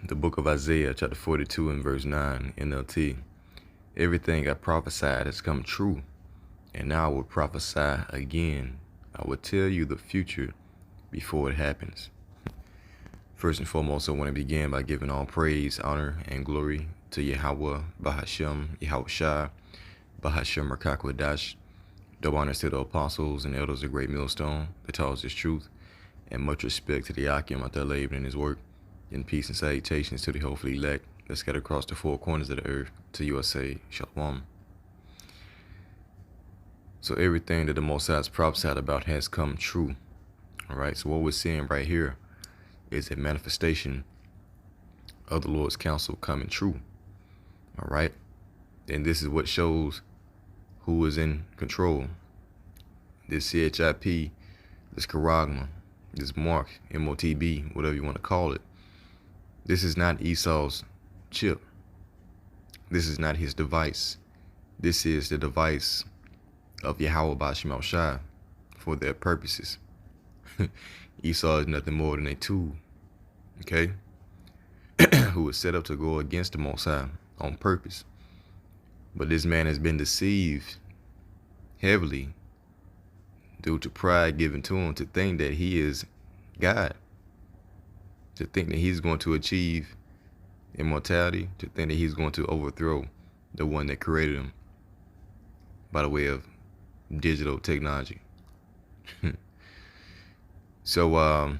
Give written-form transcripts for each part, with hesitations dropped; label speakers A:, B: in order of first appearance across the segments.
A: The book of Isaiah, chapter 42 and verse 9, NLT. Everything I prophesied has come true, and now I will prophesy again. I will tell you the future before it happens. First and foremost, I want to begin by giving all praise, honor, and glory to Yahweh, Bahashem, Yahweh Shai, Bahashem Merkakwadash. Double honors to the apostles and elders of Great Millstone that taught us this truth, and much respect to the Akim out there laboring in his work. In peace and salutations to the hopefully elect that scattered across the four corners of the earth, to USA, Shalom. So everything that the Most High has prophesied about has come true. All right, so what we're seeing right here is a manifestation of the Lord's counsel coming true. All right, and this is what shows who is in control. This CHIP, this Charagma, this Mark, MOTB, whatever you want to call it. This is not Esau's chip. This is not his device. This is the device of Yahweh Bashim Shai for their purposes. Esau is nothing more than a tool, okay, who was set up to go against the Most High on purpose. But this man has been deceived heavily due to pride given to him to think that he is God, to think that he's going to achieve immortality, to think that he's going to overthrow the one that created him by the way of digital technology. So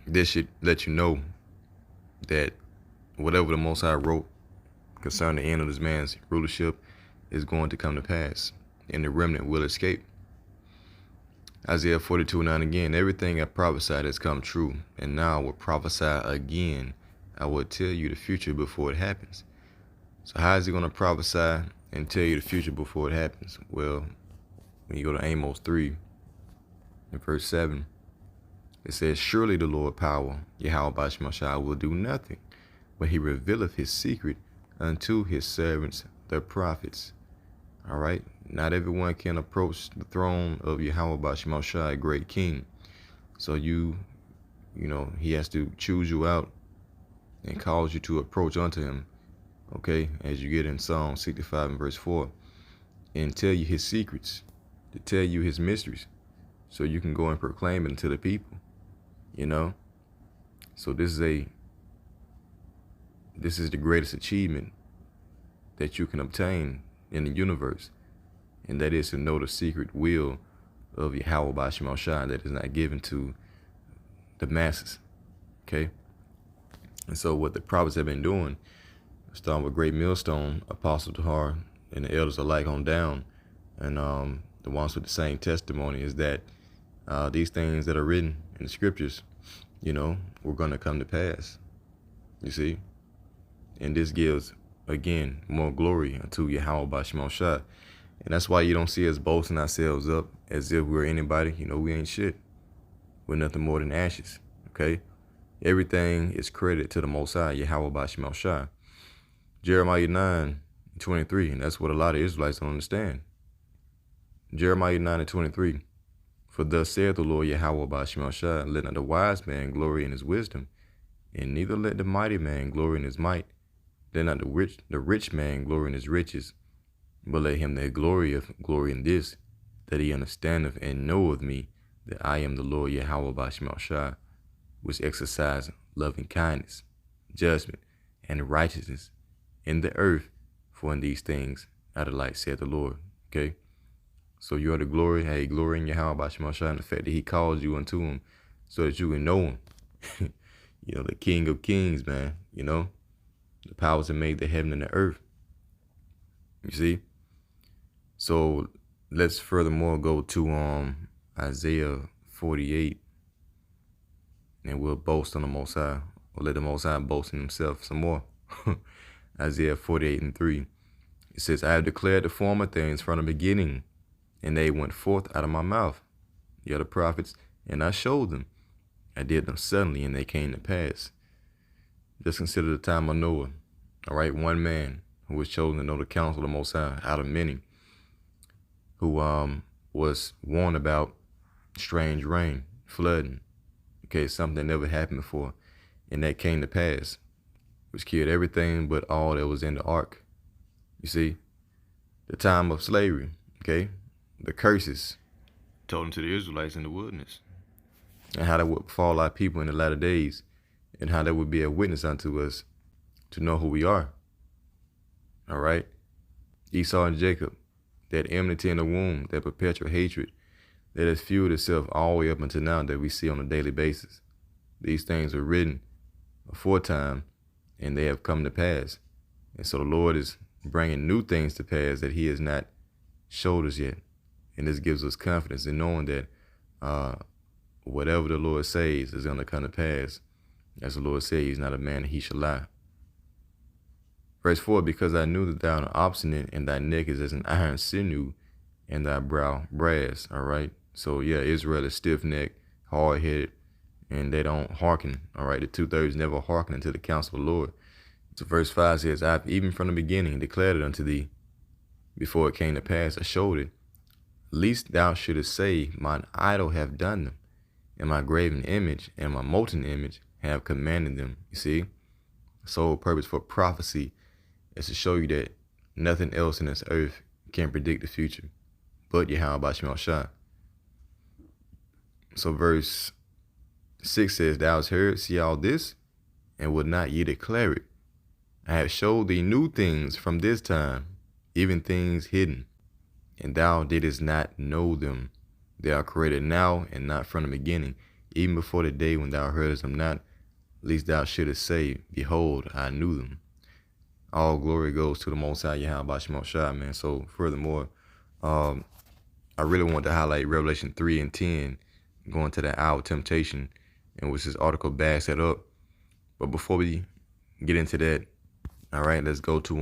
A: this should let you know that whatever the Most High wrote concerning the end of this man's rulership is going to come to pass, and the remnant will escape. Isaiah 42:9 again, everything I prophesied has come true, and now I will prophesy again. I will tell you the future before it happens. So how is he going to prophesy and tell you the future before it happens? Well, when you go to Amos 3, in verse 7, it says, surely the Lord power, Yahweh Bashim Shai, will do nothing, but he revealeth his secret unto his servants, the prophets. All right. Not everyone can approach the throne of Yahweh Bashim Shai, great king. So you know, he has to choose you out and cause you to approach unto him. Okay. As you get in Psalm 65 and verse 4, and tell you his secrets, to tell you his mysteries, so you can go and proclaim it to the people, you know. So this is the greatest achievement that you can obtain in the universe, and that is to know the secret will of Yahweh Bashim Shai that is not given to the masses. Okay. And so what the prophets have been doing, starting with Great Millstone, Apostle Tahar, and the elders alike on down, and the ones with the same testimony, is that these things that are written in the scriptures, you know, were going to come to pass. You see? And this gives, again, more glory unto Yahweh Bashim Shai. And that's why you don't see us boasting ourselves up as if we're anybody. You know, we ain't shit. We're nothing more than ashes. Okay? Everything is credited to the Most High, Yahweh Bashim Shai. Jeremiah 9:23, and that's what a lot of Israelites don't understand. Jeremiah 9:23. For thus saith the Lord Yahweh Bashim Shai, let not the wise man glory in his wisdom, and neither let the mighty man glory in his might. Let not the rich man glory in his riches, but let him that glorieth glory in this, that he understandeth and knoweth me, that I am the Lord Yahweh Bashim Shai, which exercise loving kindness, judgment, and righteousness in the earth, for in these things I delight, saith the Lord. Okay? So you are the glory, hey, glory in Yahweh Bashim Shai, and the fact that he calls you unto him so that you can know him. You know, the King of Kings, man, you know, the powers that made the heaven and the earth. You see? So let's furthermore go to Isaiah 48, and we'll boast on the Most High, or let the Most High boast in himself some more. Isaiah 48:3. It says, I have declared the former things from the beginning, and they went forth out of my mouth, the other prophets, and I showed them. I did them suddenly, and they came to pass. Just consider the time of Noah. All right, one man who was chosen to know the counsel of the Most High out of many, who was warned about strange rain, flooding. Okay, something that never happened before. and that came to pass, which killed everything but all that was in the ark. You see, the time of slavery, okay, the curses told them to the Israelites in the wilderness, and how that would befall our people in the latter days, and how that would be a witness unto us to know who we are. All right, Esau and Jacob, that enmity in the womb, that perpetual hatred that has fueled itself all the way up until now that we see on a daily basis. These things were written aforetime, and they have come to pass. And so the Lord is bringing new things to pass that he has not showed us yet. And this gives us confidence in knowing that whatever the Lord says is going to come to pass. As the Lord said, he's not a man that he shall lie. Verse 4, because I knew that thou art obstinate, and thy neck is as an iron sinew, and thy brow brass. All right. So yeah, Israel is stiff-necked, hard-headed, and they don't hearken. All right. The 2/3 never hearken unto the counsel of the Lord. So verse 5 says, I've even from the beginning declared it unto thee, before it came to pass, I showed it, lest thou shouldest say, mine idol have done them, and my graven image and my molten image have commanded them. You see, the sole purpose for prophecy is to show you that nothing else in this earth can predict the future but Yahweh Bashim Shah. So verse 6 says, thou hast heard, see all this, and would not ye declare it. I have showed thee new things from this time, even things hidden, and thou didst not know them. They are created now and not from the beginning, even before the day when thou heardest them not, lest thou shouldest say, behold, I knew them. All glory goes to the Most High Yahweh Bashim Shah, man. So furthermore, I really want to highlight Revelation 3 and 10, going to that hour of temptation, in which this article backs that up. But before we get into that, all right, let's go to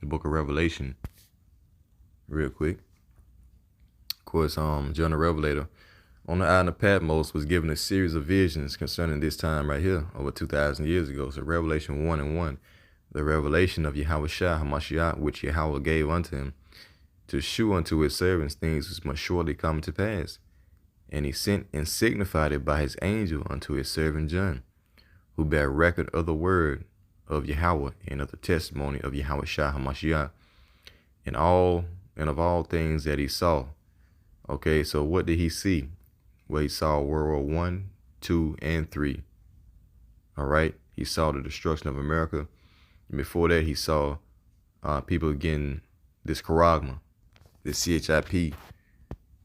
A: the book of Revelation real quick. Of course, John the Revelator on the island of Patmos was given a series of visions concerning this time right here, over 2,000 years ago. So Revelation 1 and 1, the revelation of Yahweh Shah HaMashiach, which Yahweh gave unto him, to shew unto his servants things which must surely come to pass. And he sent and signified it by his angel unto his servant John, who bare record of the word of Yahweh and of the testimony of Yahweh Shah HaMashiach, and of all things that he saw. Okay, so what did he see? Well, he saw World War I, II, and III. All right, he saw the destruction of America. And before that, he saw people getting this charagma, this CHIP,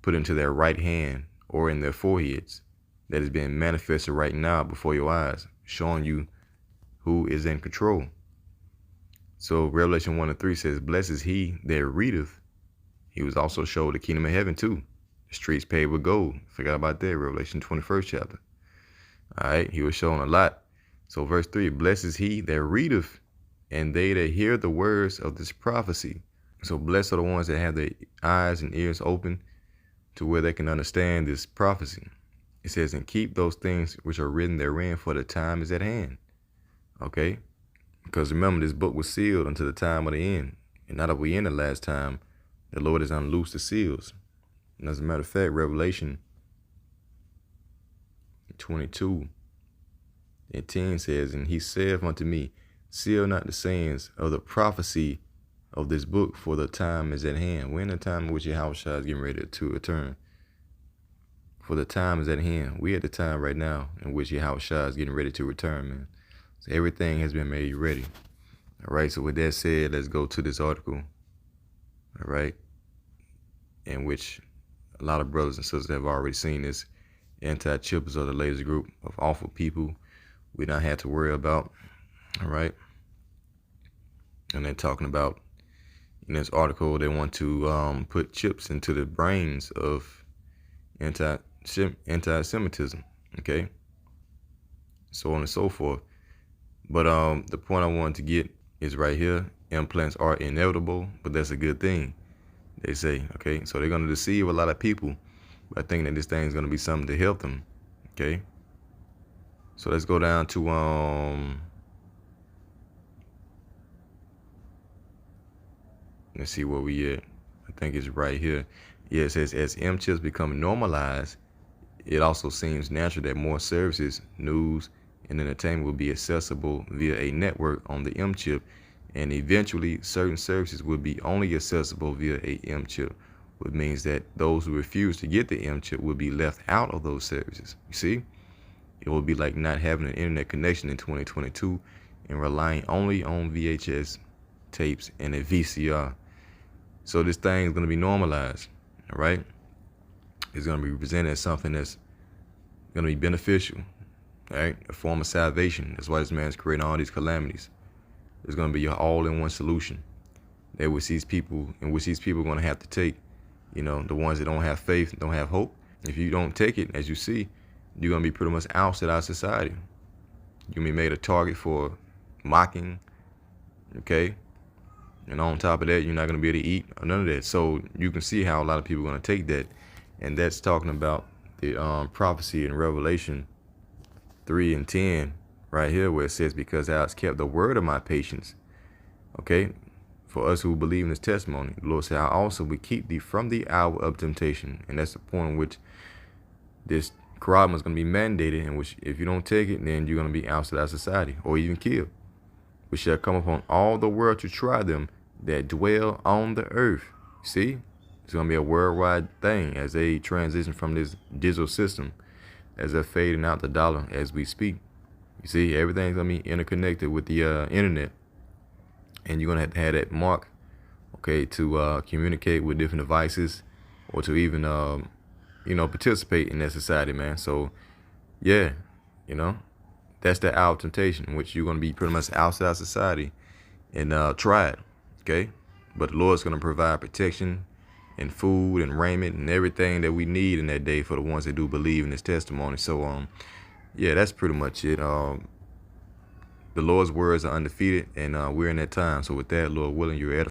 A: put into their right hand or in their foreheads, that is being manifested right now before your eyes, showing you who is in control. So Revelation 1 and 3 says, blessed is he that readeth. He was also showed the kingdom of heaven too, the streets paved with gold. Forgot about that, Revelation 21st chapter. All right, he was shown a lot. So verse 3, blessed is he that readeth, and they that hear the words of this prophecy. So blessed are the ones that have their eyes and ears open to where they can understand this prophecy. It says, and keep those things which are written therein, for the time is at hand. Okay? Because remember, this book was sealed until the time of the end. And now that we're in the last time, the Lord has unloosed the seals. And as a matter of fact, Revelation 22 and 10 says, and he saith unto me, seal not the sayings of the prophecy of this book, for the time is at hand. We're in the time in which Yahweh Shah is getting ready to return. For the time is at hand. We're at the time right now in which Yahweh Shah is getting ready to return, man. So everything has been made ready. All right, so with that said, let's go to this article. All right, in which a lot of brothers and sisters have already seen this. Anti-chippers are the latest group of awful people we don't have to worry about. All right, and they're talking about, in this article, they want to put chips into the brains of anti-Semitism, okay, so on and so forth. But the point I wanted to get is right here. Implants are inevitable, but that's a good thing, they say, okay? So they're going to deceive a lot of people by thinking that this thing is going to be something to help them, okay? So let's go down to, let's see where we at. I think it's right here. Yeah, it says, as M-chips become normalized, it also seems natural that more services, news, and entertainment will be accessible via a network on the M chip, and eventually certain services will be only accessible via a M chip, which means that those who refuse to get the M chip will be left out of those services. You see, it will be like not having an internet connection in 2022 and relying only on VHS tapes and a VCR. So this thing is going to be normalized, all right? It's going to be presented as something that's going to be beneficial, all right? A form of salvation. That's why this man's creating all these calamities. It's going to be your all-in-one solution that which these people are going to have to take. You know, the ones that don't have faith, don't have hope. If you don't take it, as you see, you're going to be pretty much ousted out of society. You're going to be made a target for mocking, okay? And on top of that, you're not going to be able to eat or none of that. So you can see how a lot of people are going to take that. And that's talking about the prophecy in Revelation 3:10 right here, where it says, because thou hast kept the word of my patience. Okay? For us who believe in his testimony, the Lord said, I also will keep thee from the hour of temptation. And that's the point in which this Quran is going to be mandated, in which if you don't take it, then you're going to be ousted out of society or even killed. Which shall come upon all the world to try them that dwell on the earth. See, it's going to be a worldwide thing as they transition from this digital system, as they're fading out the dollar as we speak. You see, everything's going to be interconnected with the internet. And you're going to have that mark, okay, to communicate with different devices or to even, participate in that society, man. So, yeah, that's the hour of temptation, in which you're going to be pretty much outside society and tried, okay? But the Lord's going to provide protection and food and raiment and everything that we need in that day for the ones that do believe in his testimony. So, yeah, that's pretty much it. The Lord's words are undefeated, and we're in that time. So with that, Lord willing, you're edified.